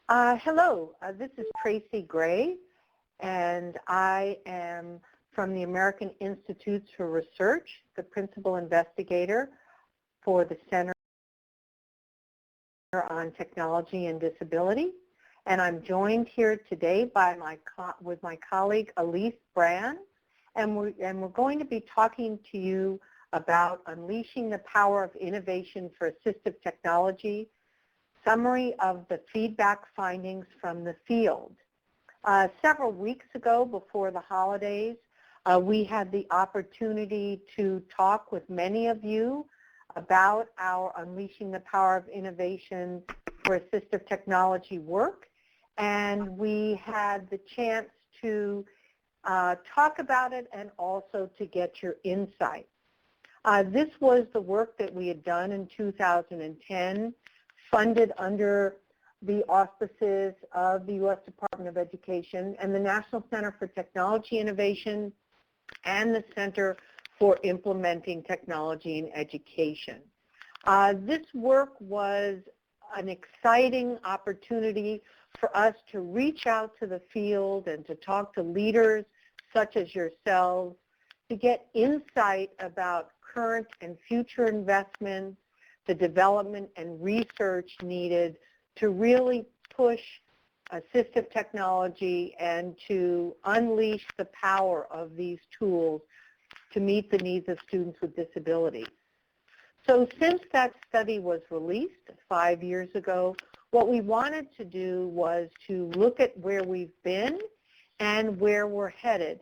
Hello, this is Tracy Gray, and I am from the American Institutes for Research, the principal investigator for the Center on Technology and Disability. And I'm joined here today by with my colleague Alise Brann, and we're going to be talking to you about unleashing the power of innovation for assistive technology, summary of the feedback findings from the field. Several weeks ago, before the holidays, we had the opportunity to talk with many of you about our Unleashing the Power of Innovation for Assistive Technology work, and we had the chance to talk about it and also to get your insight. This was the work that we had done in 2010, funded under the auspices of the U.S. Department of Education and the National Center for Technology Innovation and the Center for Implementing Technology in Education. This work was an exciting opportunity for us to reach out to the field and to talk to leaders such as yourselves to get insight about current and future investments, the development and research needed to really push assistive technology and to unleash the power of these tools to meet the needs of students with disabilities. So since that study was released 5 years ago, what we wanted to do was to look at where we've been and where we're headed,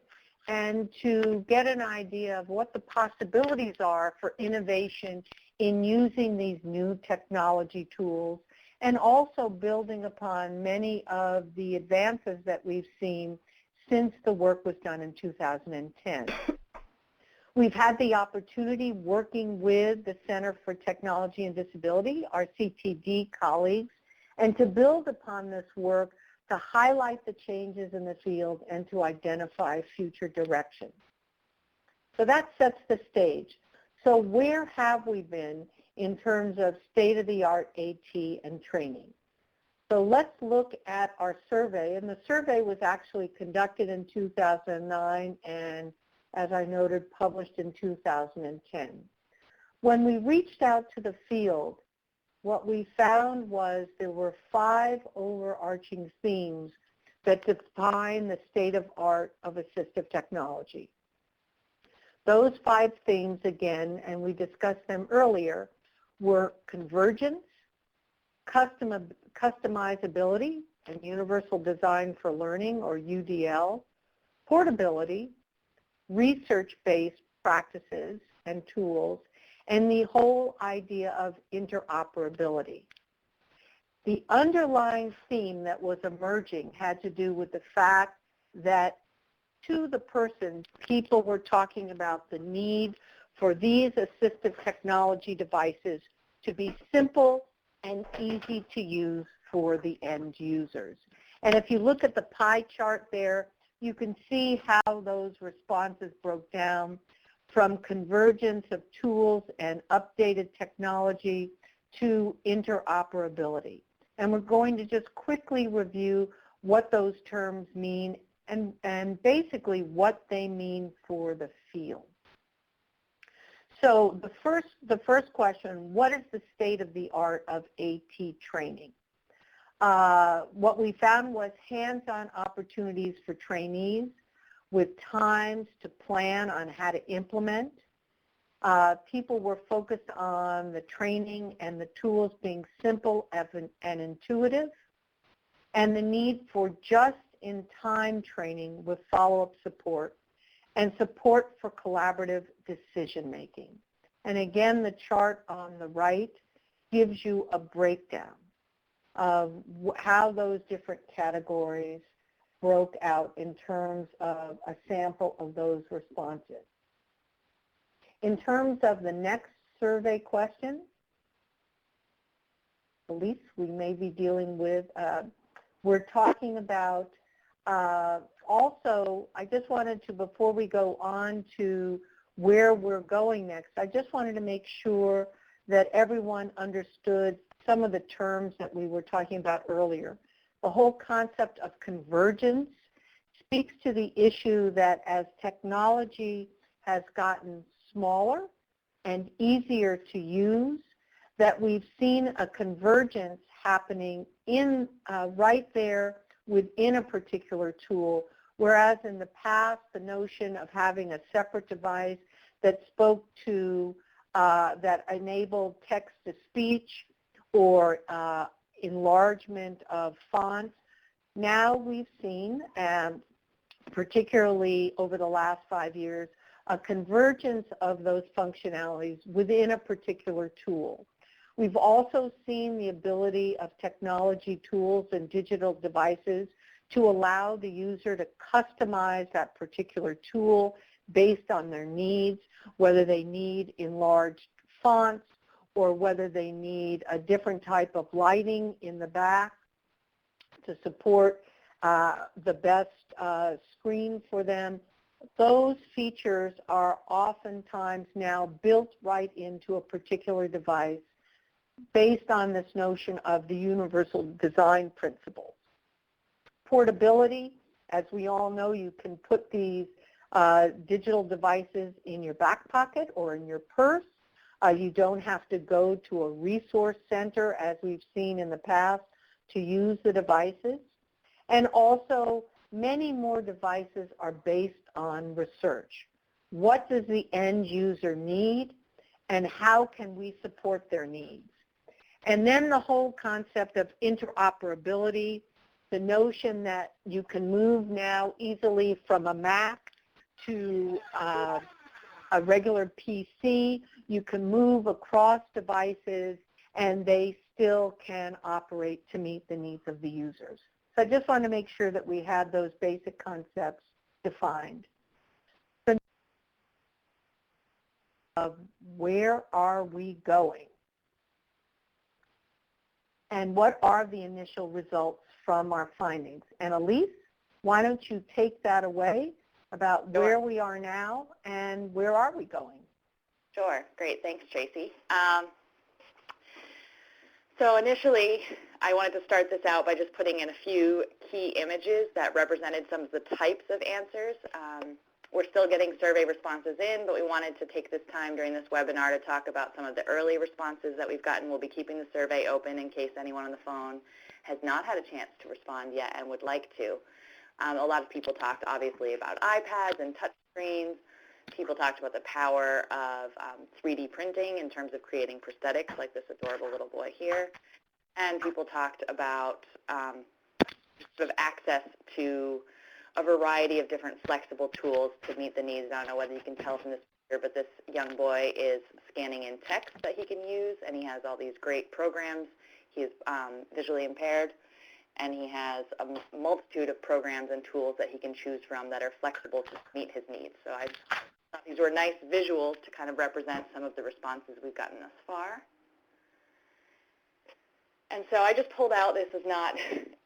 and to get an idea of what the possibilities are for innovation in using these new technology tools, and also building upon many of the advances that we've seen since the work was done in 2010. We've had the opportunity working with the Center for Technology and Disability, our CTD colleagues, and to build upon this work to highlight the changes in the field and to identify future directions. So that sets the stage. So where have we been in terms of state-of-the-art AT and training? So let's look at our survey, and the survey was actually conducted in 2009 and, as I noted, published in 2010. When we reached out to the field, what we found was there were 5 overarching themes that define the state of art of assistive technology. Those 5 themes, again, and we discussed them earlier, were convergence, customizability and universal design for learning, or UDL, portability, research-based practices and tools, and the whole idea of interoperability. The underlying theme that was emerging had to do with the fact that to the person, people were talking about the need for these assistive technology devices to be simple and easy to use for the end users. And if you look at the pie chart there, you can see how those responses broke down from convergence of tools and updated technology to interoperability. And we're going to just quickly review what those terms mean and basically what they mean for the field. So the first question, what is the state of the art of AT training? What we found was hands-on opportunities for trainees with times to plan on how to implement. People were focused on the training and the tools being simple and intuitive, and the need for just-in-time training with follow-up support and support for collaborative decision-making. And again, the chart on the right gives you a breakdown of how those different categories broke out in terms of a sample of those responses. In terms of the next survey question, Alise, we may be dealing with, we're talking about also, I just wanted to, before we go on to where we're going next, I just wanted to make sure that everyone understood some of the terms that we were talking about earlier. The whole concept of convergence speaks to the issue that as technology has gotten smaller and easier to use, that we've seen a convergence happening in right there within a particular tool, whereas in the past the notion of having a separate device that spoke to, that enabled text-to-speech or enlargement of fonts, now we've seen, particularly over the last 5 years, a convergence of those functionalities within a particular tool. We've also seen the ability of technology tools and digital devices to allow the user to customize that particular tool based on their needs, whether they need enlarged fonts or whether they need a different type of lighting in the back to support the best screen for them. Those features are oftentimes now built right into a particular device based on this notion of the universal design principles. Portability, as we all know, you can put these digital devices in your back pocket or in your purse. You don't have to go to a resource center, as we've seen in the past, to use the devices. And also, many more devices are based on research. What does the end user need, and how can we support their needs? And then the whole concept of interoperability, the notion that you can move now easily from a Mac to a regular PC. You can move across devices, and they still can operate to meet the needs of the users. So I just want to make sure that we had those basic concepts defined. Of where are we going? And what are the initial results from our findings? And Alise, why don't you take that away about where we are now and where are we going? Sure. Great. Thanks, Tracy. So initially, I wanted to start this out by just putting in a few key images that represented some of the types of answers. We're still getting survey responses in, but we wanted to take this time during this webinar to talk about some of the early responses that we've gotten. We'll be keeping the survey open in case anyone on the phone has not had a chance to respond yet and would like to. A lot of people talked, obviously, about iPads and touch screens. People talked about the power of 3D printing in terms of creating prosthetics like this adorable little boy here. And people talked about sort of access to a variety of different flexible tools to meet the needs. I don't know whether you can tell from this picture, but this young boy is scanning in text that he can use, and he has all these great programs. He is visually impaired, and he has a multitude of programs and tools that he can choose from that are flexible to meet his needs. So I thought these were nice visuals to kind of represent some of the responses we've gotten thus far. And so I just pulled out, this is not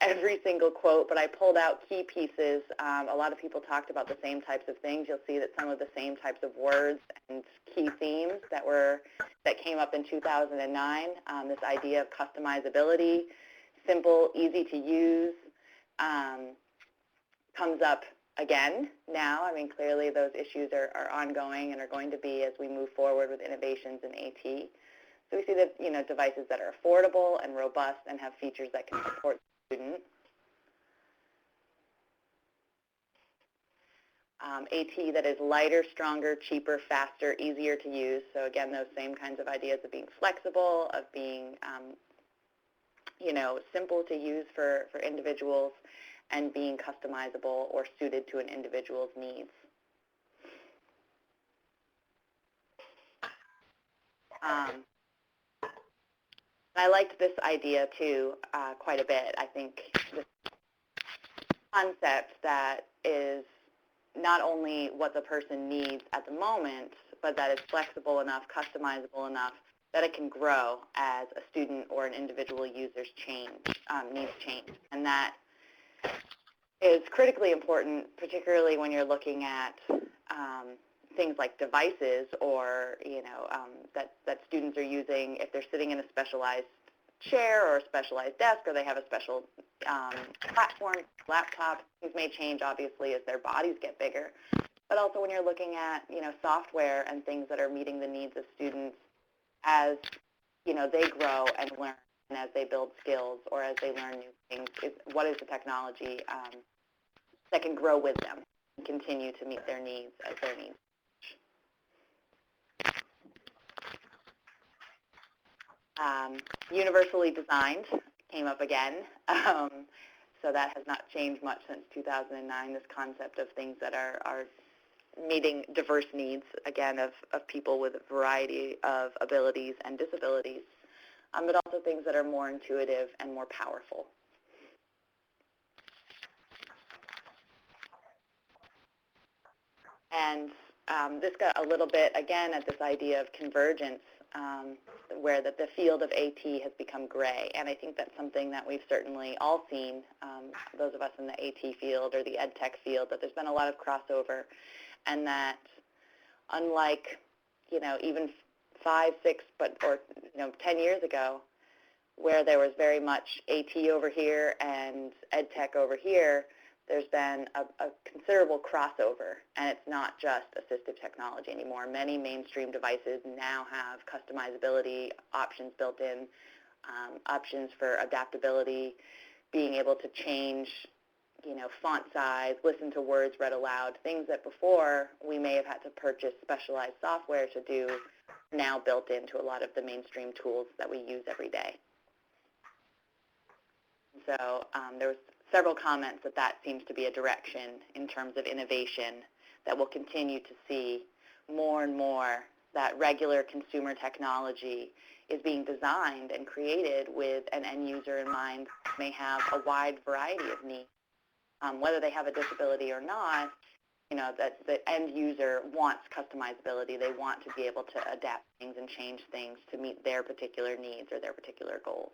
every single quote, but I pulled out key pieces. A lot of people talked about the same types of things. You'll see that some of the same types of words and key themes that came up in 2009, this idea of customizability, simple, easy to use, comes up again now. I mean, clearly those issues are ongoing and are going to be as we move forward with innovations in AT. So we see that, you know, devices that are affordable and robust and have features that can support the student. AT that is lighter, stronger, cheaper, faster, easier to use. So again, those same kinds of ideas of being flexible, of being, you know, simple to use for individuals, and being customizable or suited to an individual's needs. I liked this idea, too, quite a bit. I think this concept that is not only what the person needs at the moment, but that it's flexible enough, customizable enough, that it can grow as a student or an individual user's needs change. And that is critically important, particularly when you're looking at things like devices or, you know, that students are using if they're sitting in a specialized chair or a specialized desk, or they have a special platforms, laptops. Things may change, obviously, as their bodies get bigger. But also when you're looking at, software and things that are meeting the needs of students as, they grow and learn and as they build skills or as they learn new things, what is the technology that can grow with them and continue to meet their needs as their needs. Universally designed came up again. So that has not changed much since 2009, this concept of things that are meeting diverse needs, again, of people with a variety of abilities and disabilities, but also things that are more intuitive and more powerful. And this got a little bit, again, at this idea of convergence, where the field of AT has become gray. And I think that's something that we've certainly all seen, those of us in the AT field or the ed tech field, that there's been a lot of crossover. And that unlike, even 5, 6, or 10 years ago, where there was very much AT over here and ed tech over here, there's been a considerable crossover, and it's not just assistive technology anymore. Many mainstream devices now have customizability options built in, options for adaptability, being able to change, font size, listen to words read aloud, things that before we may have had to purchase specialized software to do, now built into a lot of the mainstream tools that we use every day. So there was several comments that seems to be a direction in terms of innovation that we'll continue to see more and more, that regular consumer technology is being designed and created with an end user in mind, may have a wide variety of needs. Whether they have a disability or not, that the end user wants customizability. They want to be able to adapt things and change things to meet their particular needs or their particular goals.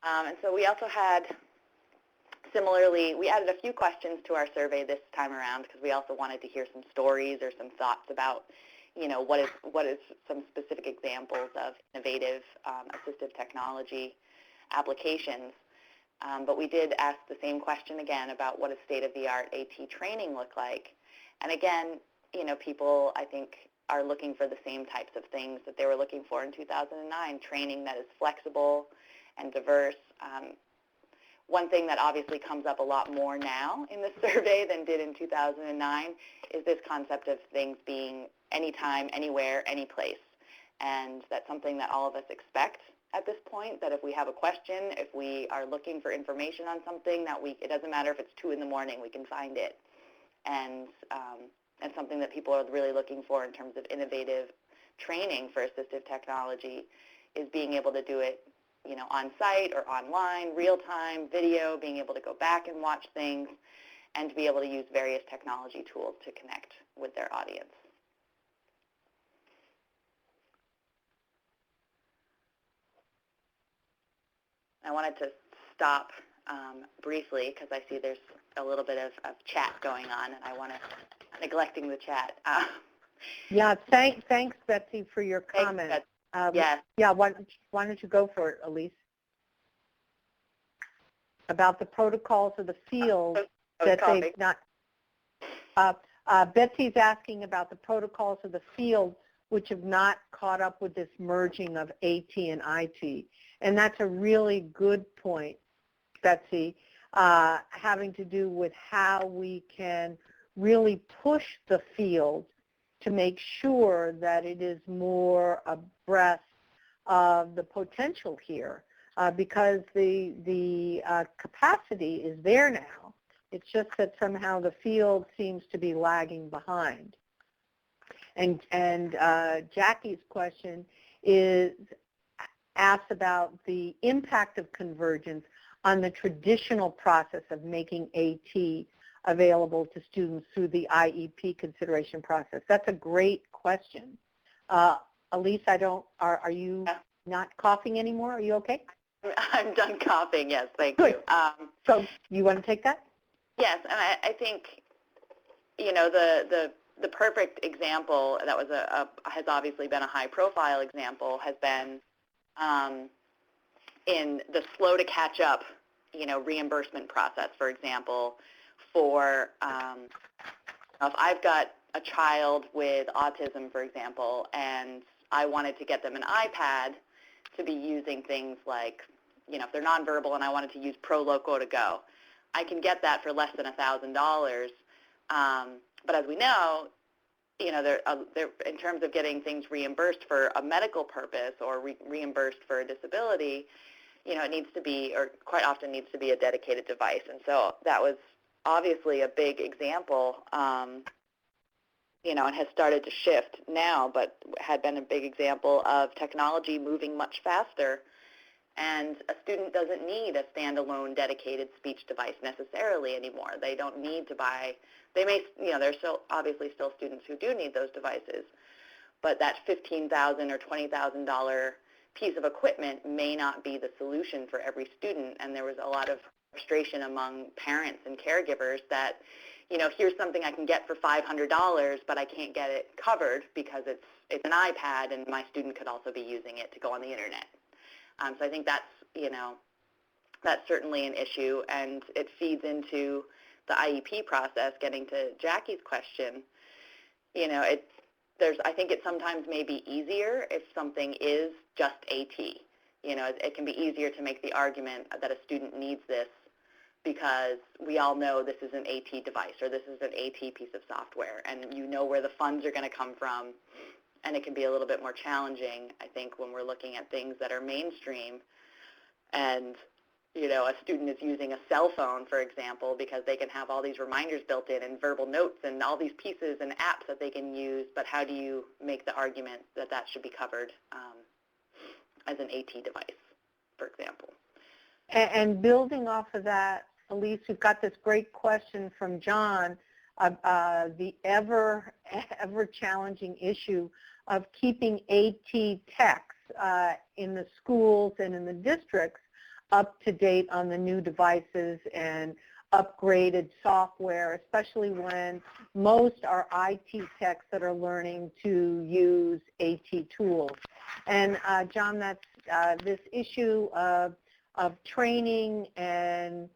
And so we also had, similarly, we added a few questions to our survey this time around because we also wanted to hear some stories or some thoughts about, what is some specific examples of innovative assistive technology applications. But we did ask the same question again about what does state-of-the-art AT training look like. And again, people, I think, are looking for the same types of things that they were looking for in 2009, training that is flexible and diverse. One thing that obviously comes up a lot more now in the survey than did in 2009 is this concept of things being anytime, anywhere, any place. And that's something that all of us expect at this point, that if we have a question, if we are looking for information on something, that it doesn't matter if it's 2 in the morning, we can find it. And something that people are really looking for in terms of innovative training for assistive technology is being able to do it on-site or online, real-time, video, being able to go back and watch things, and to be able to use various technology tools to connect with their audience. I wanted to stop briefly because I see there's a little bit of chat going on, and I want to, neglecting the chat. Yeah, thanks, Betsy, for your comment. Yes. Yeah, why don't you go for it, Alise? About the protocols of the field that they've not. Betsy's asking about the protocols of the field which have not caught up with this merging of AT and IT. And that's a really good point, Betsy, having to do with how we can really push the field to make sure that it is more abreast of the potential here, because the capacity is there now. It's just that somehow the field seems to be lagging behind. And Jackie's question is asked about the impact of convergence on the traditional process of making AT available to students through the IEP consideration process. That's a great question. Alise, are you not coughing anymore? Are you okay? I'm done coughing, yes, thank Good. you. So you want to take that? Yes, and I think, the the perfect example that was has obviously been a high-profile example has been in the slow to catch up, reimbursement process, for example, for if I've got a child with autism, for example, and I wanted to get them an iPad to be using things like, if they're nonverbal and I wanted to use ProLoco to Go, I can get that for less than $1,000. But as we know, in terms of getting things reimbursed for a medical purpose or reimbursed for a disability, it needs to be, or quite often needs to be, a dedicated device. And so that was obviously a big example, and has started to shift now, but had been a big example of technology moving much faster. And a student doesn't need a standalone dedicated speech device necessarily anymore. They don't need to buy, they may, there's obviously still students who do need those devices, but that $15,000 or $20,000 piece of equipment may not be the solution for every student. And there was a lot of frustration among parents and caregivers that, here's something I can get for $500, but I can't get it covered because it's an iPad and my student could also be using it to go on the internet. So I think that's certainly an issue, and it feeds into the IEP process. Getting to Jackie's question, I think it sometimes may be easier if something is just AT. It can be easier to make the argument that a student needs this because we all know this is an AT device or this is an AT piece of software, and where the funds are going to come from. And it can be a little bit more challenging, I think, when we're looking at things that are mainstream and, a student is using a cell phone, for example, because they can have all these reminders built in and verbal notes and all these pieces and apps that they can use, but how do you make the argument that that should be covered as an AT device, for example? And building off of that, Alise, we've got this great question from John, the ever challenging issue of keeping AT techs in the schools and in the districts up to date on the new devices and upgraded software, especially when most are IT techs that are learning to use AT tools. And John, that's this issue of training and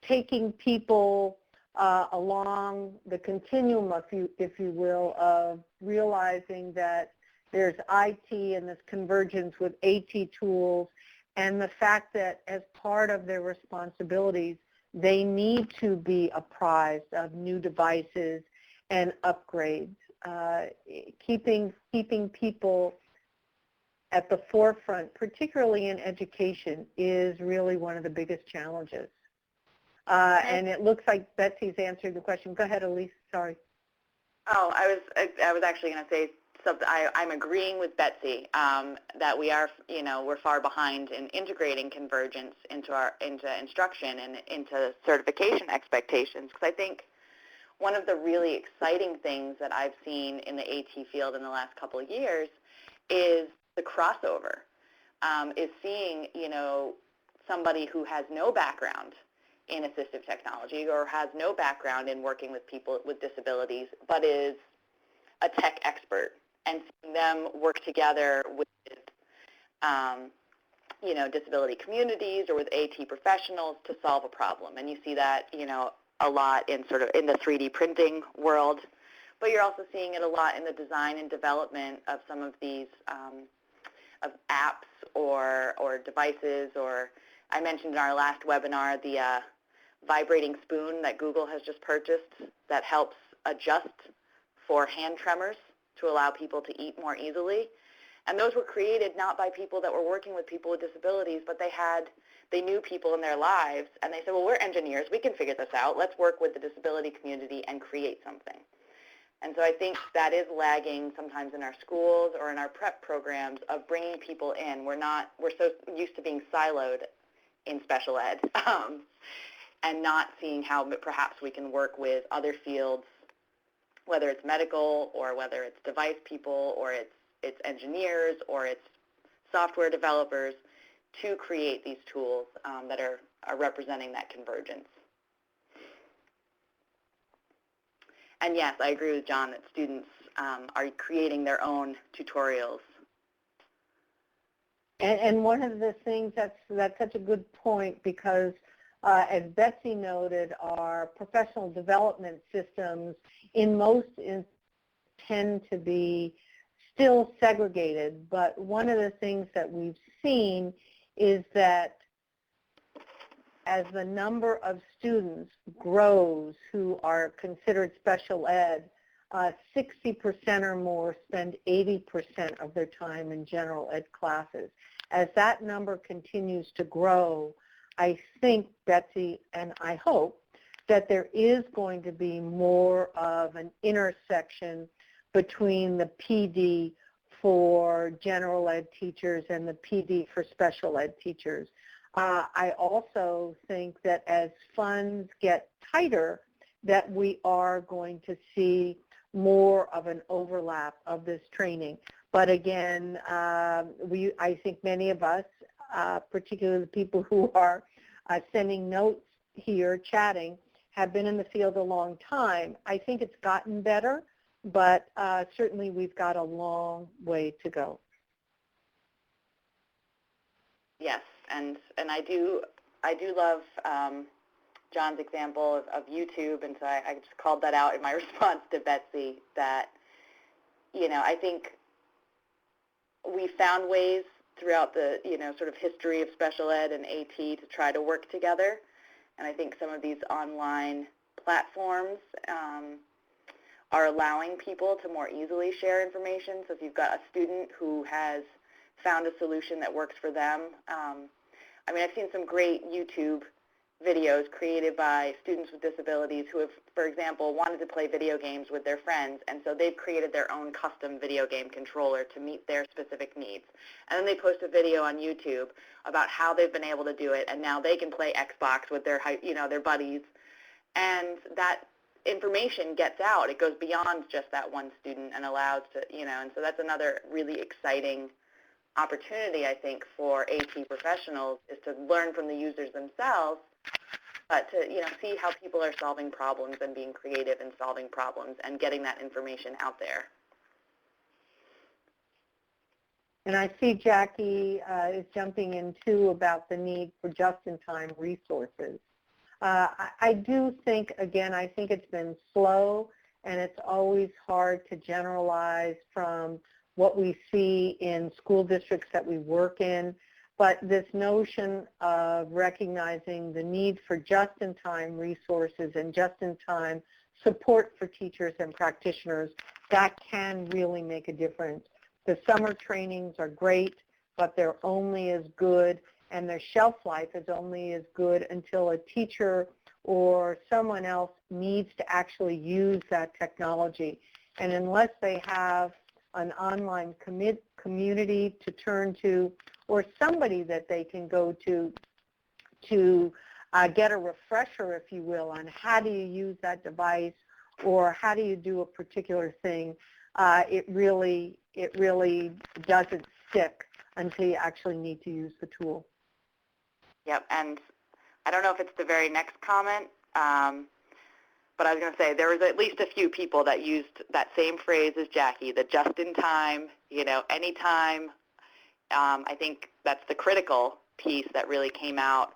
taking people along the continuum, if you will, of realizing that there's IT and this convergence with AT tools, and the fact that as part of their responsibilities, they need to be apprised of new devices and upgrades. Keeping people at the forefront, particularly in education, is really one of the biggest challenges. And it looks like Betsy's answered the question. Go ahead, Alise. Sorry. Oh, I was actually going to say something. I'm agreeing with Betsy that we are, we're far behind in integrating convergence into instruction and into certification expectations. Because I think one of the really exciting things that I've seen in the AT field in the last couple of years is the crossover. Is seeing, somebody who has no background in assistive technology or has no background in working with people with disabilities, but is a tech expert, and seeing them work together with, disability communities or with AT professionals to solve a problem. And you see that, a lot in in the 3D printing world, but you're also seeing it a lot in the design and development of some of these of apps or devices. Or I mentioned in our last webinar the vibrating spoon that Google has just purchased that helps adjust for hand tremors to allow people to eat more easily. And those were created not by people that were working with people with disabilities, but they knew people in their lives, and they said, well, we're engineers, we can figure this out. Let's work with the disability community and create something. And so I think that is lagging sometimes in our schools or in our prep programs of bringing people in. We're so used to being siloed in special ed and not seeing how perhaps we can work with other fields, whether it's medical or whether it's device people or it's engineers or it's software developers, to create these tools that are representing that convergence. And yes, I agree with John that students are creating their own tutorials. And one of the things that's such a good point, because as Betsy noted, our professional development systems in most tend to be still segregated. But one of the things that we've seen is that as the number of students grows who are considered special ed, 60% or more spend 80% of their time in general ed classes. As that number continues to grow, I think, Betsy, and I hope, that there is going to be more of an intersection between the PD for general ed teachers and the PD for special ed teachers. I also think that as funds get tighter, that we are going to see more of an overlap of this training. But again, I think many of us, particularly the people who are sending notes here, chatting, have been in the field a long time. I think it's gotten better, but certainly we've got a long way to go. Yes, and I do love John's example of YouTube, and so I just called that out in my response to Betsy, that, you know, I think we found ways throughout the, you know, sort of history of special ed and AT to try to work together, and I think some of these online platforms are allowing people to more easily share information. So if you've got a student who has found a solution that works for them, I mean, I've seen some great YouTube videos created by students with disabilities who have, for example, wanted to play video games with their friends, and so they've created their own custom video game controller to meet their specific needs. And then they post a video on YouTube about how they've been able to do it, and now they can play Xbox with their, you know, their buddies. And that information gets out. It goes beyond just that one student and allows to, you know, and so that's another really exciting opportunity, I think, for AT professionals, is to learn from the users themselves, but to, you know, see how people are solving problems and being creative in solving problems and getting that information out there. And I see Jackie is jumping in too about the need for just-in-time resources. I do think, again, I think it's been slow, and it's always hard to generalize from what we see in school districts that we work in. But this notion of recognizing the need for just-in-time resources and just-in-time support for teachers and practitioners, that can really make a difference. The summer trainings are great, but they're only as good, and their shelf life is only as good until a teacher or someone else needs to actually use that technology. And unless they have an online community to turn to, or somebody that they can go to get a refresher, if you will, on how do you use that device or how do you do a particular thing, it really doesn't stick until you actually need to use the tool. Yep, and I don't know if it's the very next comment, but I was going to say there was at least a few people that used that same phrase as Jackie, the just-in-time, you know, anytime. I think that's the critical piece that really came out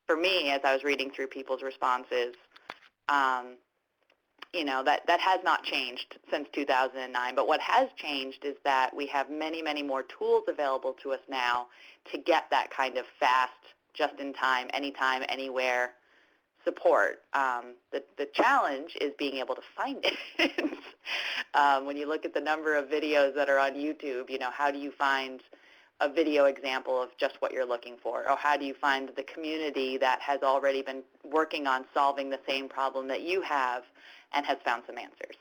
for me as I was reading through people's responses. You know, that has not changed since 2009, but what has changed is that we have many, many more tools available to us now to get that kind of fast, just-in-time, anytime, anywhere support. The challenge is being able to find it. When you look at the number of videos that are on YouTube, you know, how do you find a video example of just what you're looking for? Or how do you find the community that has already been working on solving the same problem that you have and has found some answers?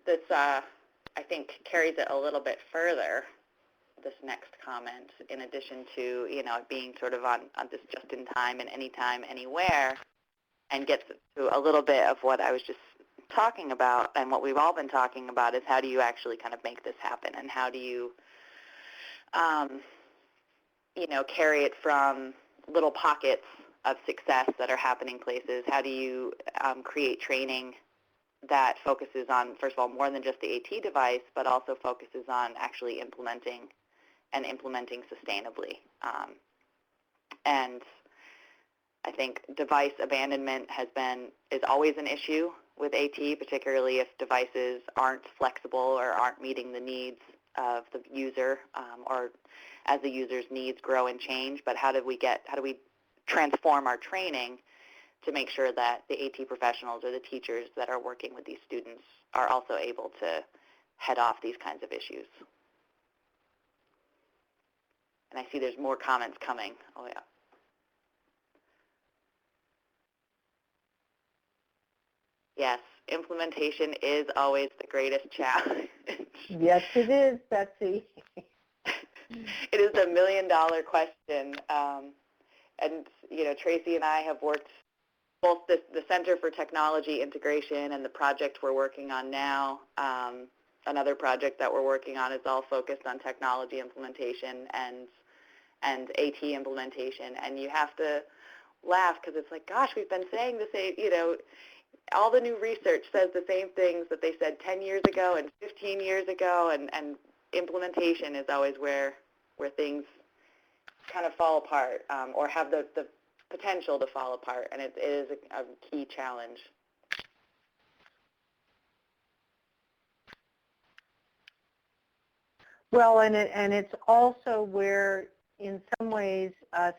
This, I think, carries it a little bit further, this next comment, in addition to, you know, being sort of on this just-in-time and anytime, anywhere, and gets to a little bit of what I was just talking about and what we've all been talking about, is how do you actually kind of make this happen, and how do you carry it from little pockets of success that are happening places? How do you create training that focuses on, first of all, more than just the AT device, but also focuses on actually implementing sustainably? And I think device abandonment is always an issue with AT, particularly if devices aren't flexible or aren't meeting the needs of the user, or as the user's needs grow and change. But how do we transform our training to make sure that the AT professionals or the teachers that are working with these students are also able to head off these kinds of issues? And I see there's more comments coming. Oh, yeah. Yes, implementation is always the greatest challenge. Yes, it is, Betsy. It is a million-dollar question. And, Tracy and I have worked both the Center for Technology Integration and the project we're working on now. Another project that we're working on is all focused on technology implementation and AT implementation. And you have to laugh because it's like, gosh, we've been saying the same, all the new research says the same things that they said 10 years ago and 15 years ago, and implementation is always where things kind of fall apart, or have the potential to fall apart, and it is a key challenge. Well, and it's also where, in some ways,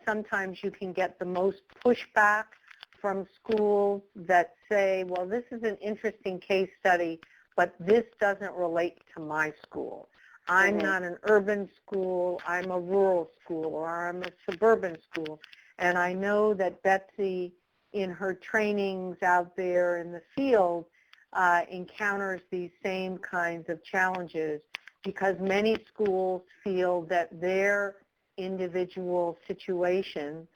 sometimes you can get the most pushback from schools that say, well, this is an interesting case study, but this doesn't relate to my school. I'm not an urban school, I'm a rural school, or I'm a suburban school. And I know that Betsy, in her trainings out there in the field, encounters these same kinds of challenges, because many schools feel that their individual situation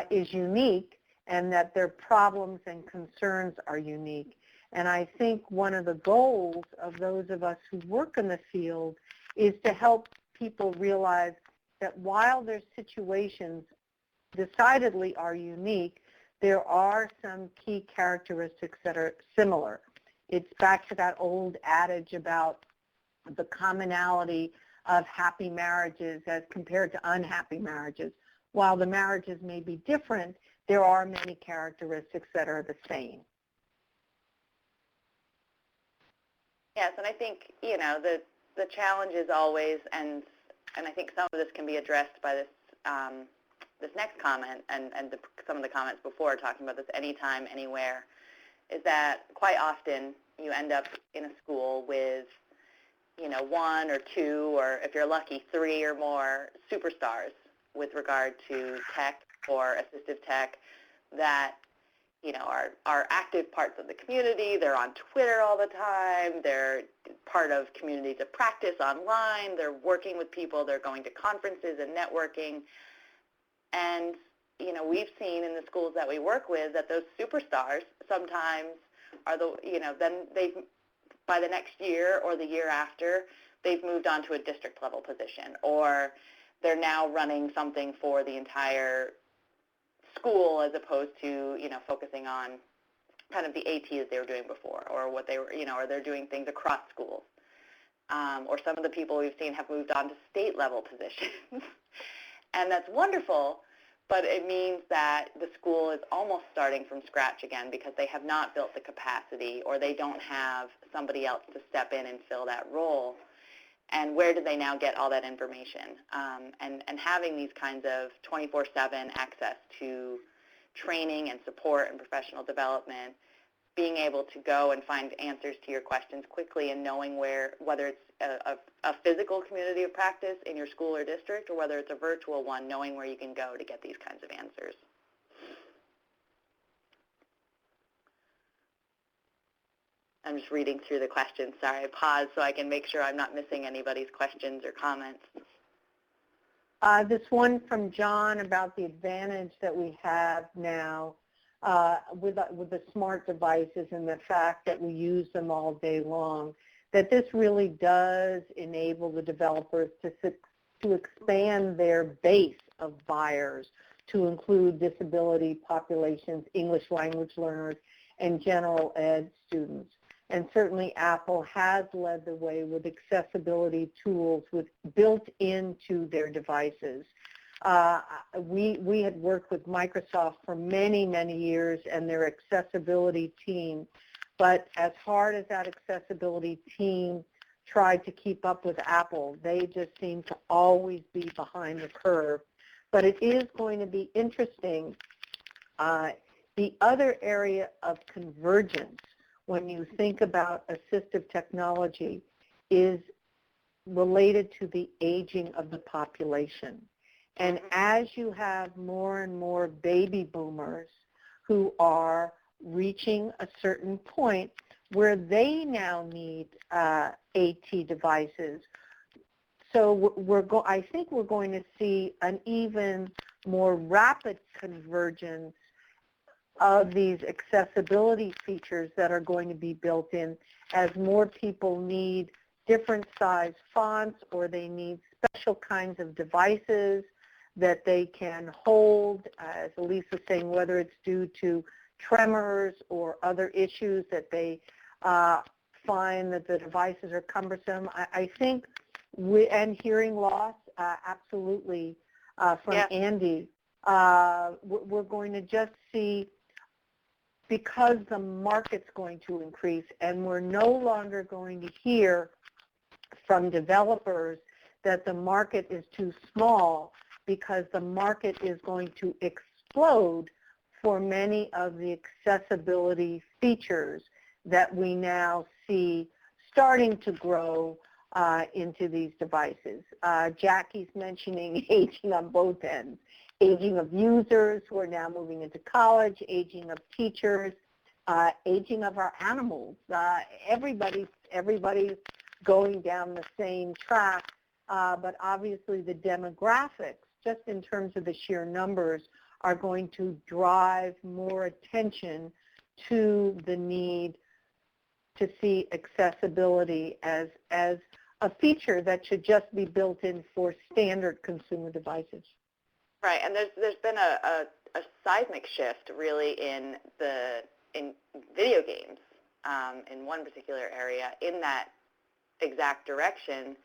is unique, and that their problems and concerns are unique. And I think one of the goals of those of us who work in the field is to help people realize that while their situations decidedly are unique, there are some key characteristics that are similar. It's back to that old adage about the commonality of happy marriages as compared to unhappy marriages. While the marriages may be different, there are many characteristics that are the same. Yes, and I think, the challenge is always, and I think some of this can be addressed by this next comment and some of the comments before talking about this anytime, anywhere, is that quite often you end up in a school with, one or two, or if you're lucky, three or more superstars with regard to tech or assistive tech that, are active parts of the community. They're on Twitter all the time. They're part of communities of practice online. They're working with people. They're going to conferences and networking. And, we've seen in the schools that we work with that those superstars sometimes are then by the next year or the year after, they've moved on to a district level position, or they're now running something for the entire school as opposed to, focusing on kind of the AT as they were doing before, or what they were, or they're doing things across schools. Or some of the people we've seen have moved on to state level positions. And that's wonderful, but it means that the school is almost starting from scratch again because they have not built the capacity, or they don't have somebody else to step in and fill that role. And where do they now get all that information? And having these kinds of 24/7 access to training and support and professional development, being able to go and find answers to your questions quickly, and knowing whether it's a physical community of practice in your school or district, or whether it's a virtual one, knowing where you can go to get these kinds of answers. I'm just reading through the questions. Sorry, I paused so I can make sure I'm not missing anybody's questions or comments. This one from John about the advantage that we have now with the smart devices, and the fact that we use them all day long, that this really does enable the developers to to expand their base of buyers to include disability populations, English language learners, and general ed students. And certainly Apple has led the way with accessibility tools built into their devices. We had worked with Microsoft for many, many years and their accessibility team. But as hard as that accessibility team tried to keep up with Apple, they just seem to always be behind the curve. But it is going to be interesting. The other area of convergence when you think about assistive technology is related to the aging of the population. And as you have more and more baby boomers who are reaching a certain point where they now need AT devices, so I think we're going to see an even more rapid convergence of these accessibility features that are going to be built in as more people need different size fonts or they need special kinds of devices that they can hold, as Alise was saying, whether it's due to tremors or other issues that they find that the devices are cumbersome. I think, and hearing loss, absolutely, from Andy, we're going to just see, because the market's going to increase and we're no longer going to hear from developers that the market is too small, because the market is going to explode for many of the accessibility features that we now see starting to grow into these devices. Jackie's mentioning aging on both ends. Aging of users who are now moving into college, aging of teachers, aging of our animals. Everybody's going down the same track, but obviously the demographics, just in terms of the sheer numbers, are going to drive more attention to the need to see accessibility as a feature that should just be built in for standard consumer devices. Right, and there's been a seismic shift really in video games in one particular area in that exact direction,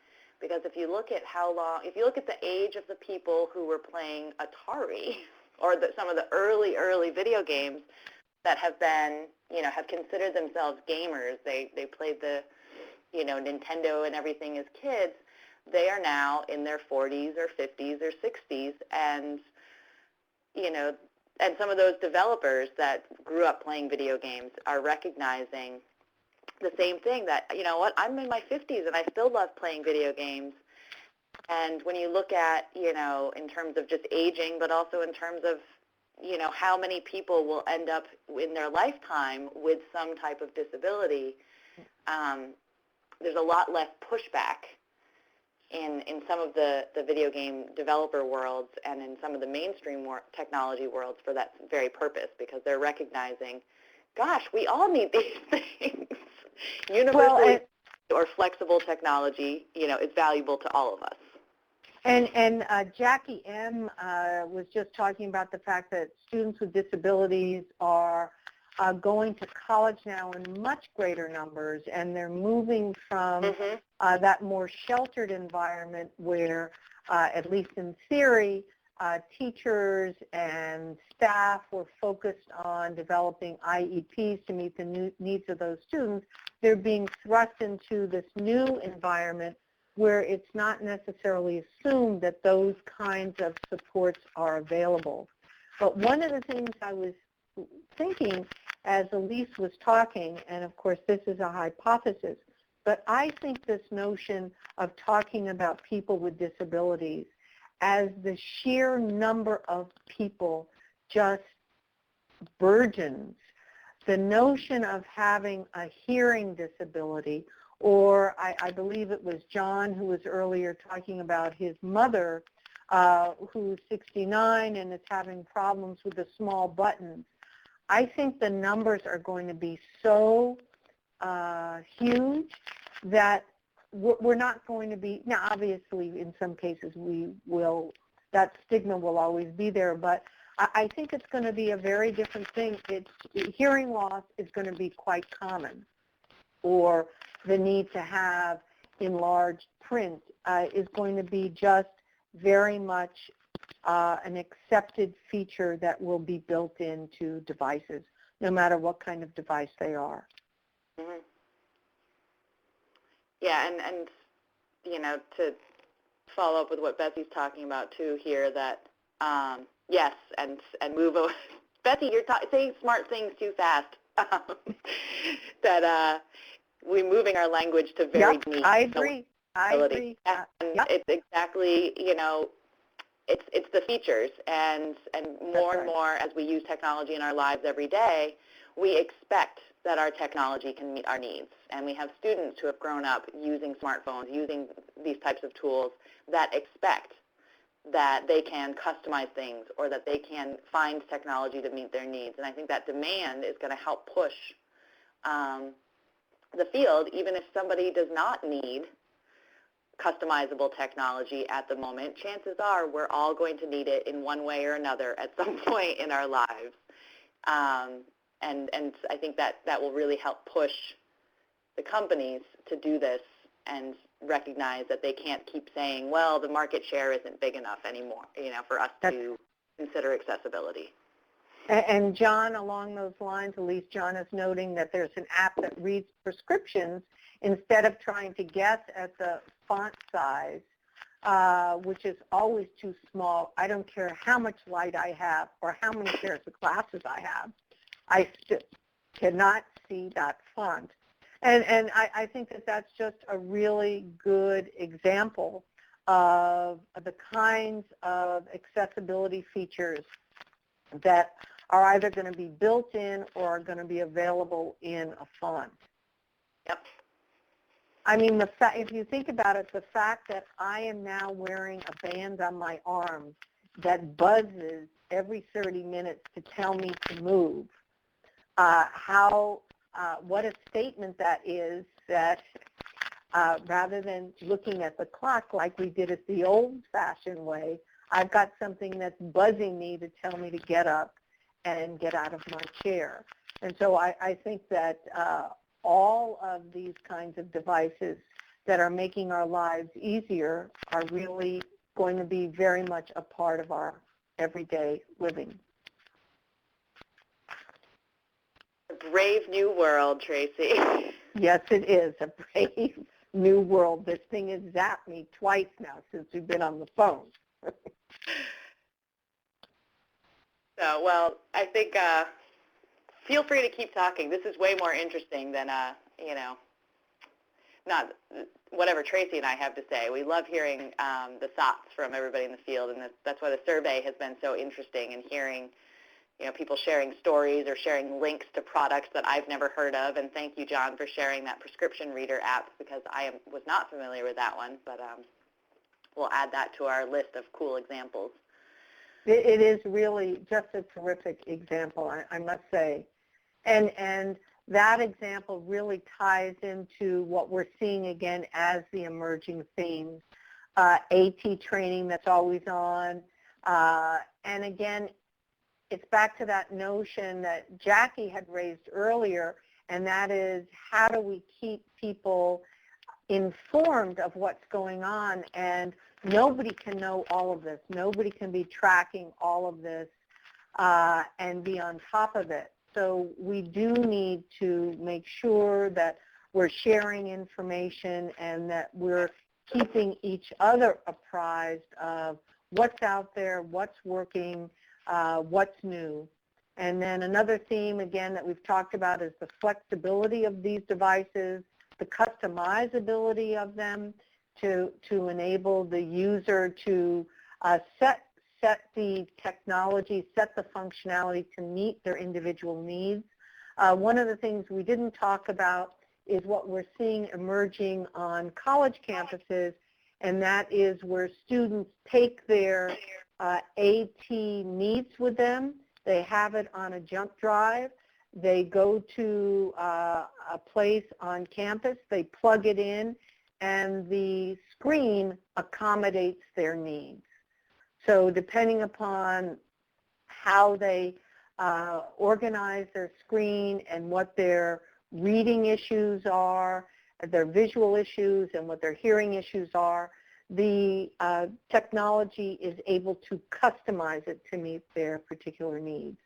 because if you look at the age of the people who were playing Atari or some of the early video games that have been, have considered themselves gamers, they played the, Nintendo and everything as kids, they are now in their 40s or 50s or 60s, and, and some of those developers that grew up playing video games are recognizing the same thing, that, I'm in my 50s and I still love playing video games. And when you look at, in terms of just aging, but also in terms of, how many people will end up in their lifetime with some type of disability, there's a lot less pushback in some of the video game developer worlds and in some of the mainstream technology worlds for that very purpose, because they're recognizing, gosh, we all need these things. Universal or flexible technology, is valuable to all of us. And Jackie M. Was just talking about the fact that students with disabilities are going to college now in much greater numbers, and they're moving from that more sheltered environment where, at least in theory, teachers and staff were focused on developing IEPs to meet the needs of those students. They're being thrust into this new environment where it's not necessarily assumed that those kinds of supports are available. But one of the things I was thinking as Alise was talking, and of course this is a hypothesis, but I think this notion of talking about people with disabilities as the sheer number of people just burgeons, the notion of having a hearing disability, or I believe it was John who was earlier talking about his mother who's 69 and is having problems with the small buttons. I think the numbers are going to be so huge that we're not going to be, now obviously in some cases that stigma will always be there, but I think it's going to be a very different thing. Hearing loss is going to be quite common, or the need to have enlarged print is going to be just very much an accepted feature that will be built into devices, no matter what kind of device they are. Mm-hmm. Yeah, and to follow up with what Betsy's talking about too here, that yes, and move over. Betsy, you're saying smart things too fast. That we're moving our language to very neat. I agree. And it's exactly, it's the features, and more and more as we use technology in our lives every day, we expect that our technology can meet our needs. And we have students who have grown up using smartphones, using these types of tools, that expect that they can customize things or that they can find technology to meet their needs. And I think that demand is going to help push the field, even if somebody does not need customizable technology at the moment. Chances are we're all going to need it in one way or another at some point in our lives. And I think that will really help push the companies to do this and recognize that they can't keep saying, well, the market share isn't big enough anymore, for us to consider accessibility. And John, along those lines, Alise, John is noting that there's an app that reads prescriptions instead of trying to guess at the font size, which is always too small. I don't care how much light I have or how many pairs of glasses I have. I still cannot see that font. And I think that that's just a really good example of the kinds of accessibility features that are either going to be built in or are going to be available in a font. Yep. I mean, if you think about it, the fact that I am now wearing a band on my arm that buzzes every 30 minutes to tell me to move, what a statement that is, that rather than looking at the clock like we did it the old-fashioned way, I've got something that's buzzing me to tell me to get up and get out of my chair. And so I think that all of these kinds of devices that are making our lives easier are really going to be very much a part of our everyday living. A brave new world, Tracy. Yes, it is a brave new world. This thing has zapped me twice now since we've been on the phone. So, well, I think feel free to keep talking. This is way more interesting than, not whatever Tracy and I have to say. We love hearing the thoughts from everybody in the field, and that's why the survey has been so interesting, and hearing people sharing stories or sharing links to products that I've never heard of. And thank you, John, for sharing that prescription reader app, because I was not familiar with that one, but we'll add that to our list of cool examples. It is really just a terrific example, I must say. And that example really ties into what we're seeing again as the emerging themes. AT training that's always on. And again, it's back to that notion that Jackie had raised earlier, and that is, how do we keep people informed of what's going on? And nobody can know all of this. Nobody can be tracking all of this and be on top of it. So we do need to make sure that we're sharing information and that we're keeping each other apprised of what's out there, what's working, what's new. And then another theme, again, that we've talked about is the flexibility of these devices, the customizability of them to enable the user to set the technology, set the functionality to meet their individual needs. One of the things we didn't talk about is what we're seeing emerging on college campuses, and that is where students take their AT needs with them. They have it on a jump drive. They go to a place on campus. They plug it in. and the screen accommodates their needs. So depending upon how they organize their screen and what their reading issues are, their visual issues, and what their hearing issues are, the technology is able to customize it to meet their particular needs.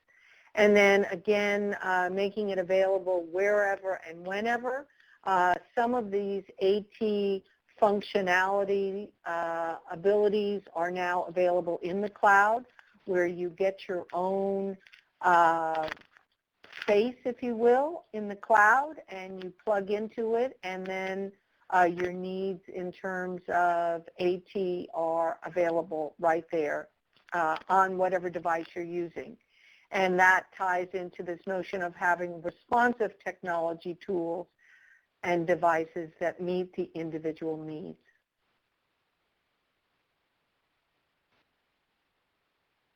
And then again, making it available wherever and whenever. Some of these AT functionality abilities are now available in the cloud, where you get your own space, if you will, in the cloud, and you plug into it, and then your needs in terms of AT are available right there on whatever device you're using. And that ties into this notion of having responsive technology tools and devices that meet the individual needs.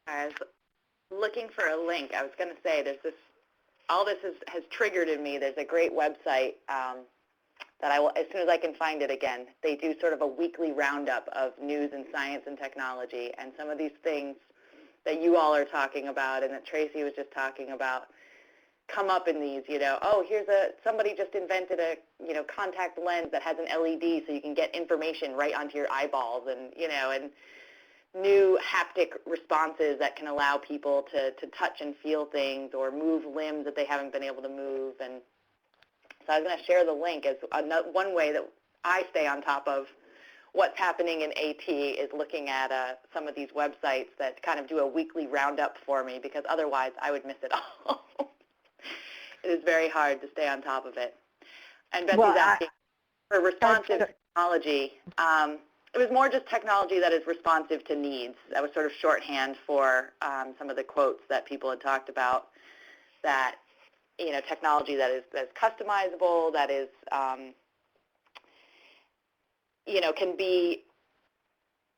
I was looking for a link. I was going to say, there's this, all this has triggered in me. There's a great website that I will, as soon as I can find it again, they do sort of a weekly roundup of news in science and technology, and some of these things that you all are talking about and that Tracy was just talking about come up in these, oh, here's somebody just invented a, contact lens that has an LED so you can get information right onto your eyeballs, and, and new haptic responses that can allow people to touch and feel things or move limbs that they haven't been able to move. And so I was going to share the link as one way that I stay on top of what's happening in AT is looking at some of these websites that kind of do a weekly roundup for me, because otherwise I would miss it all. It is very hard to stay on top of it. And Betsy's asking for responsive technology. It was more just technology that is responsive to needs. That was sort of shorthand for some of the quotes that people had talked about, that, technology that is customizable, that is,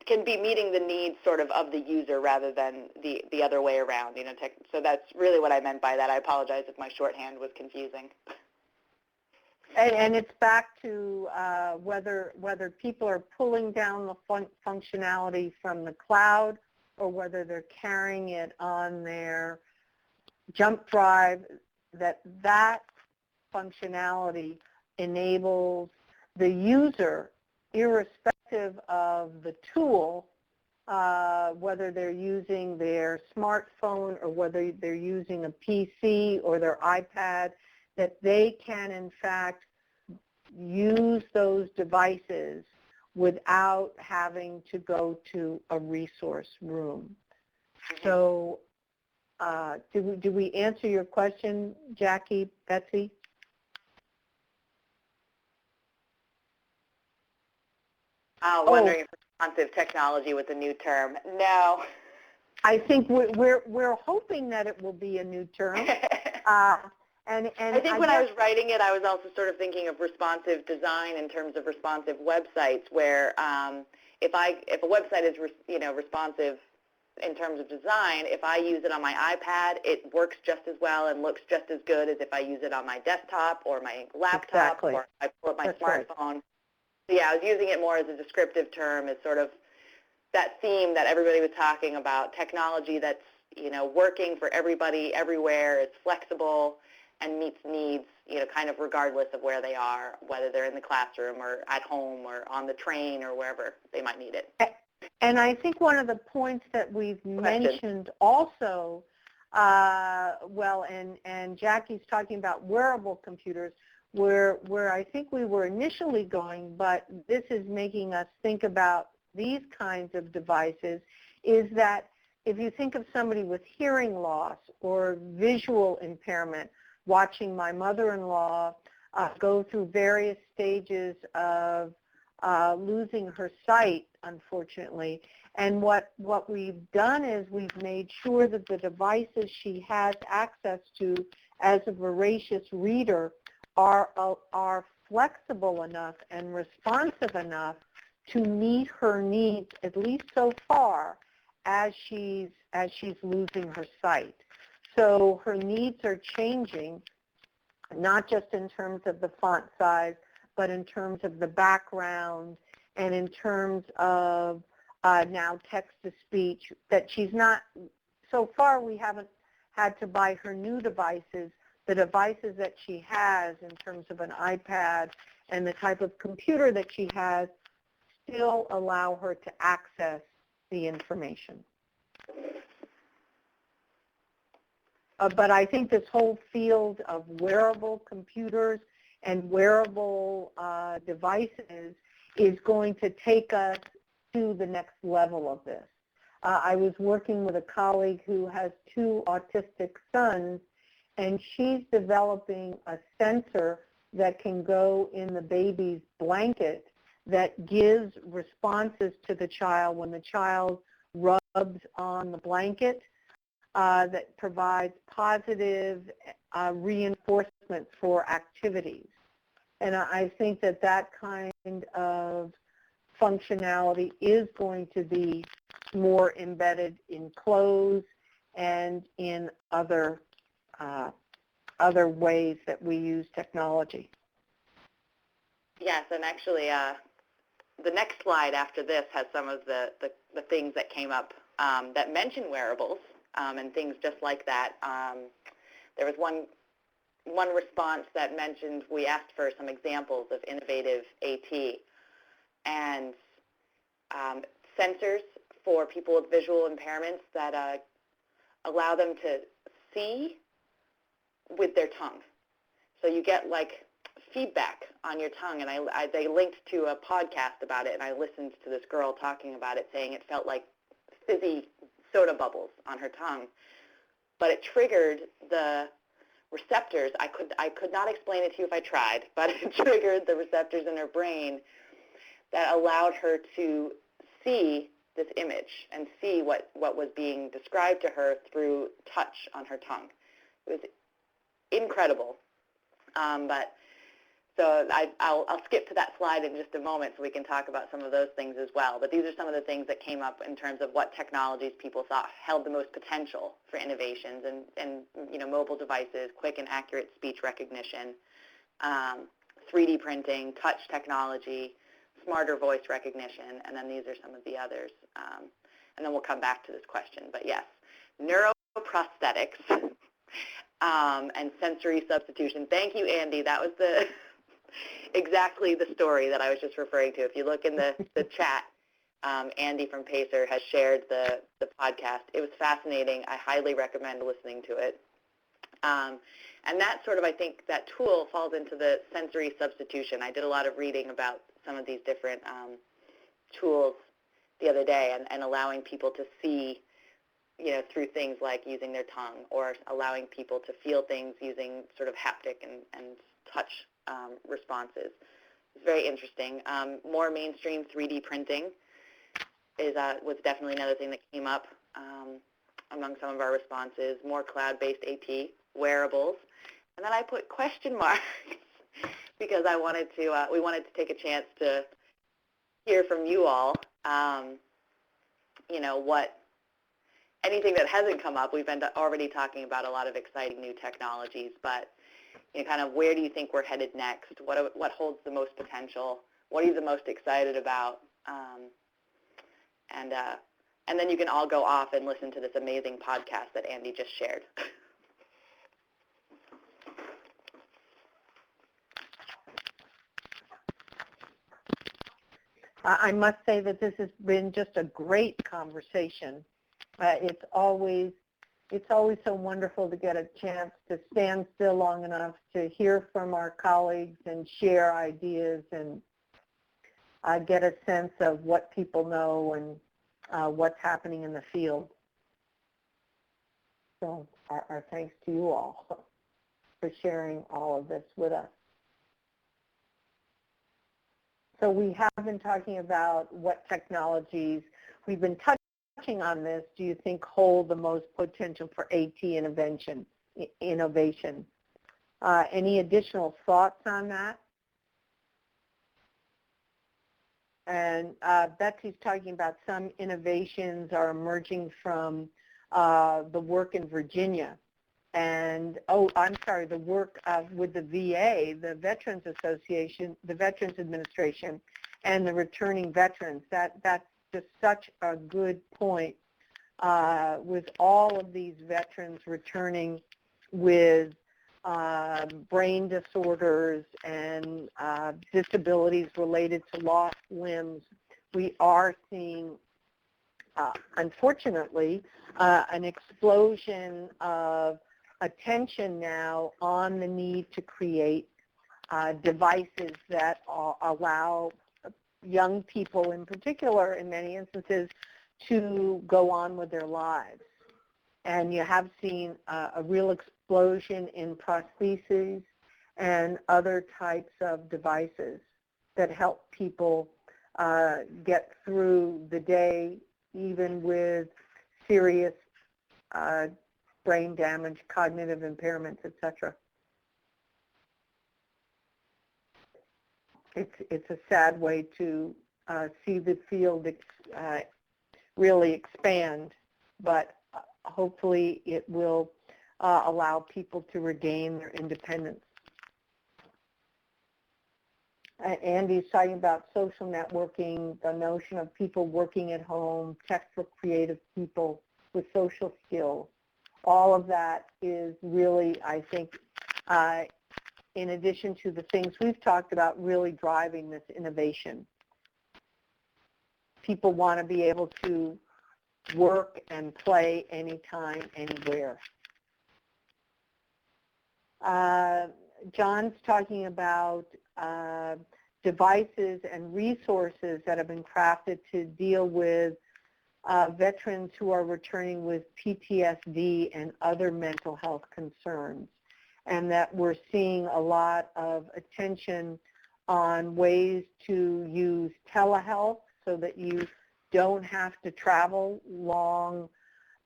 can be meeting the needs sort of the user rather than the other way around. So that's really what I meant by that. I apologize if my shorthand was confusing. And it's back to whether people are pulling down the functionality from the cloud or whether they're carrying it on their jump drive, that functionality enables the user, irrespective of the tool, whether they're using their smartphone or whether they're using a PC or their iPad, that they can in fact use those devices without having to go to a resource room. So do we answer your question, Jackie, Betsy? Wondering if responsive technology was a new term. No. I think we're hoping that it will be a new term. And I think when I was writing it, I was also sort of thinking of responsive design in terms of responsive websites, where if a website is responsive in terms of design, if I use it on my iPad, it works just as well and looks just as good as if I use it on my desktop or my laptop or I pull up my smartphone. Right. So yeah, I was using it more as a descriptive term, as sort of that theme that everybody was talking about, technology that's working for everybody everywhere, is flexible and meets needs, kind of regardless of where they are, whether they're in the classroom or at home or on the train or wherever they might need it. And I think one of the points that we've mentioned also, and Jackie's talking about wearable computers, where I think we were initially going, but this is making us think about these kinds of devices, is that if you think of somebody with hearing loss or visual impairment, watching my mother-in-law go through various stages of losing her sight, unfortunately. And what we've done is we've made sure that the devices she has access to as a voracious reader are flexible enough and responsive enough to meet her needs, at least so far, as she's losing her sight. So her needs are changing, not just in terms of the font size, but in terms of the background and in terms of now text-to-speech, that she's not, so far we haven't had to buy her new devices. The devices that she has in terms of an iPad and the type of computer that she has still allow her to access the information. But I think this whole field of wearable computers and wearable devices is going to take us to the next level of this. I was working with a colleague who has 2 autistic sons, and she's developing a sensor that can go in the baby's blanket that gives responses to the child when the child rubs on the blanket, that provides positive reinforcement for activities. And I think that that kind of functionality is going to be more embedded in clothes and in other ways that we use technology. Yes, and actually the next slide after this has some of the things that came up that mention wearables and things just like that. There was one response that mentioned, we asked for some examples of innovative AT, and sensors for people with visual impairments that allow them to see with their tongue. So you get like feedback on your tongue, and they linked to a podcast about it, and I listened to this girl talking about it, saying it felt like fizzy soda bubbles on her tongue, but it triggered the receptors. I could not explain it to you if I tried, but it triggered the receptors in her brain that allowed her to see this image and see what was being described to her through touch on her tongue. It was incredible. So I'll skip to that slide in just a moment so we can talk about some of those things as well. But these are some of the things that came up in terms of what technologies people thought held the most potential for innovations, and you know, mobile devices, quick and accurate speech recognition, 3D printing, touch technology, smarter voice recognition, and then these are some of the others. And then we'll come back to this question. But yes, neuroprosthetics and sensory substitution. Thank you, Andy. That was exactly the story that I was just referring to. If you look in the chat, Andy from Pacer has shared the podcast. It was fascinating. I highly recommend listening to it. And that sort of, I think, that tool falls into the sensory substitution. I did a lot of reading about some of these different tools the other day, and allowing people to see, you know, through things like using their tongue, or allowing people to feel things using sort of haptic and touch responses. It's very interesting. More mainstream 3D printing was definitely another thing that came up among some of our responses. More cloud-based AT, wearables, and then I put question marks because we wanted to take a chance to hear from you all. You know, anything that hasn't come up. We've been already talking about a lot of exciting new technologies, but you know, kind of where do you think we're headed next? What holds the most potential? What are you the most excited about? And then you can all go off and listen to this amazing podcast that Andy just shared. I must say that this has been just a great conversation. It's always so wonderful to get a chance to stand still long enough to hear from our colleagues and share ideas and get a sense of what people know and what's happening in the field. So our thanks to you all for sharing all of this with us. So we have been talking about what technologies, we've been touching on this, do you think hold the most potential for AT innovation? Any additional thoughts on that? And Betsy's talking about some innovations are emerging from the work in Virginia and, the work with the VA, the Veterans Association, the Veterans Administration, and the returning veterans. That's just such a good point. With all of these veterans returning with brain disorders and disabilities related to lost limbs, we are seeing, unfortunately, an explosion of attention now on the need to create devices that allow young people in particular, in many instances, to go on with their lives. And you have seen a real explosion in prostheses and other types of devices that help people get through the day, even with serious brain damage, cognitive impairments, etc. It's a sad way to see the field really expand, but hopefully it will allow people to regain their independence. Andy's talking about social networking, the notion of people working at home, tech for creative people with social skills. All of that is really, I think, in addition to the things we've talked about, really driving this innovation. People want to be able to work and play anytime, anywhere. John's talking about devices and resources that have been crafted to deal with veterans who are returning with PTSD and other mental health concerns, and that we're seeing a lot of attention on ways to use telehealth so that you don't have to travel long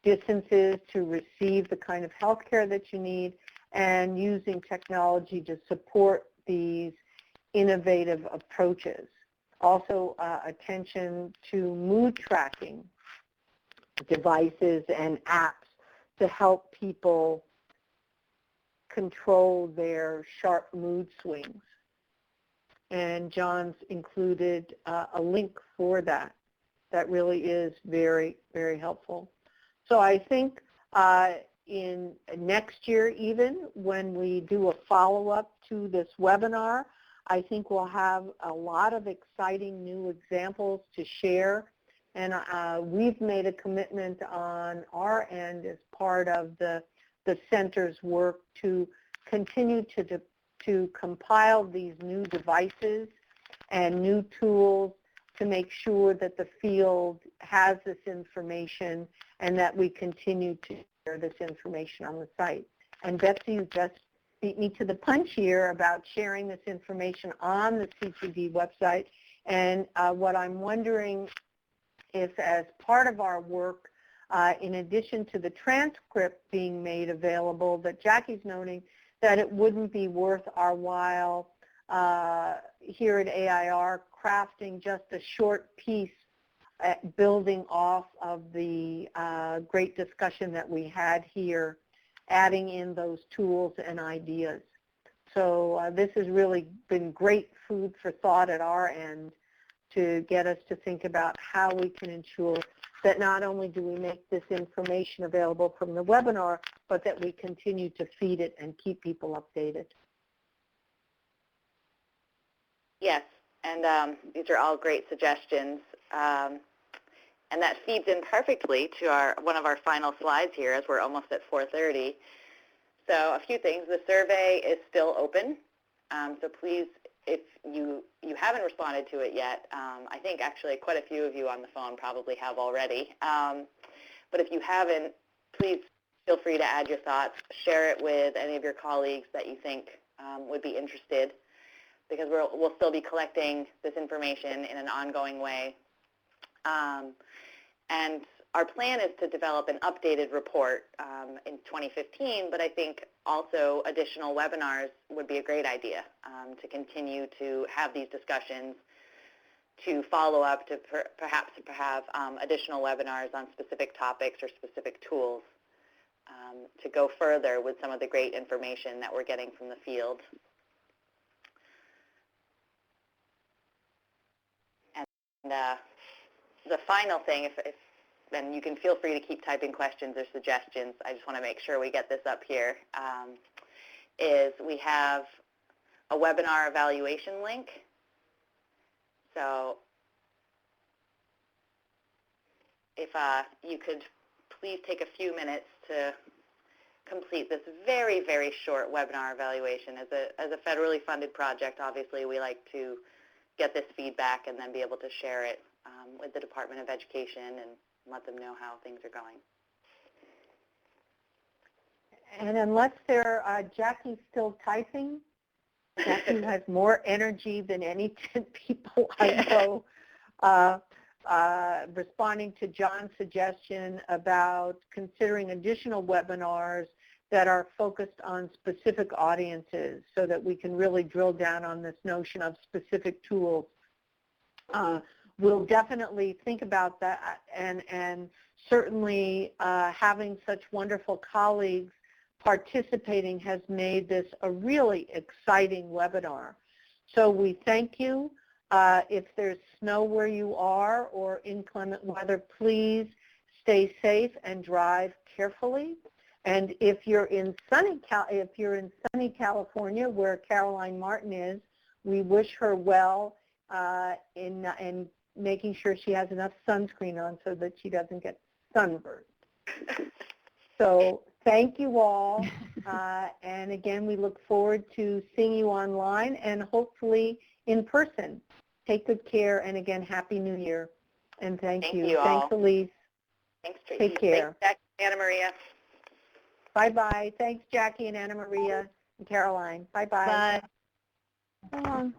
distances to receive the kind of health care that you need, and using technology to support these innovative approaches. Also, attention to mood tracking devices and apps to help people control their sharp mood swings. And John's included a link for that. That really is very, very helpful. So I think in next year, even when we do a follow-up to this webinar, I think we'll have a lot of exciting new examples to share. And we've made a commitment on our end as part of the center's work to continue to compile these new devices and new tools to make sure that the field has this information and that we continue to share this information on the site. And Betsy, you just beat me to the punch here about sharing this information on the CTD website. And what I'm wondering if, as part of our work, in addition to the transcript being made available, that Jackie's noting, that it wouldn't be worth our while here at AIR crafting just a short piece building off of the great discussion that we had here, adding in those tools and ideas. So this has really been great food for thought at our end to get us to think about how we can ensure that not only do we make this information available from the webinar, but that we continue to feed it and keep people updated. Yes, and these are all great suggestions. And that feeds in perfectly to one of our final slides here, as we're almost at 4:30. So a few things. The survey is still open. So please, if you haven't responded to it yet, I think actually quite a few of you on the phone probably have already. But if you haven't, please feel free to add your thoughts. Share it with any of your colleagues that you think would be interested, because we'll still be collecting this information in an ongoing way. And our plan is to develop an updated report in 2015, but I think also additional webinars would be a great idea to continue to have these discussions, to follow up, to perhaps have additional webinars on specific topics or specific tools. to go further with some of the great information that we're getting from the field. And the final thing, and you can feel free to keep typing questions or suggestions, I just want to make sure we get this up here, is we have a webinar evaluation link. So if you could please take a few minutes to complete this very, very short webinar evaluation. As a federally funded project, obviously we like to get this feedback and then be able to share it with the Department of Education and let them know how things are going. And unless Jackie's still typing, Jackie has more energy than any 10 people I know, responding to John's suggestion about considering additional webinars that are focused on specific audiences so that we can really drill down on this notion of specific tools. We'll definitely think about that, and certainly having such wonderful colleagues participating has made this a really exciting webinar. So we thank you. If there's snow where you are or inclement weather, please stay safe and drive carefully. And if you're in sunny California, where Caroline Martin is, we wish her well in making sure she has enough sunscreen on so that she doesn't get sunburned. So thank you all. And again, we look forward to seeing you online and hopefully in person. Take good care, and again, Happy New Year. And thank you. All. Thanks, Alise. Thanks, Tracy. Take care. Thanks, Anna Maria. Bye-bye. Thanks, Jackie and Anna Maria and Caroline. Bye-bye. Bye.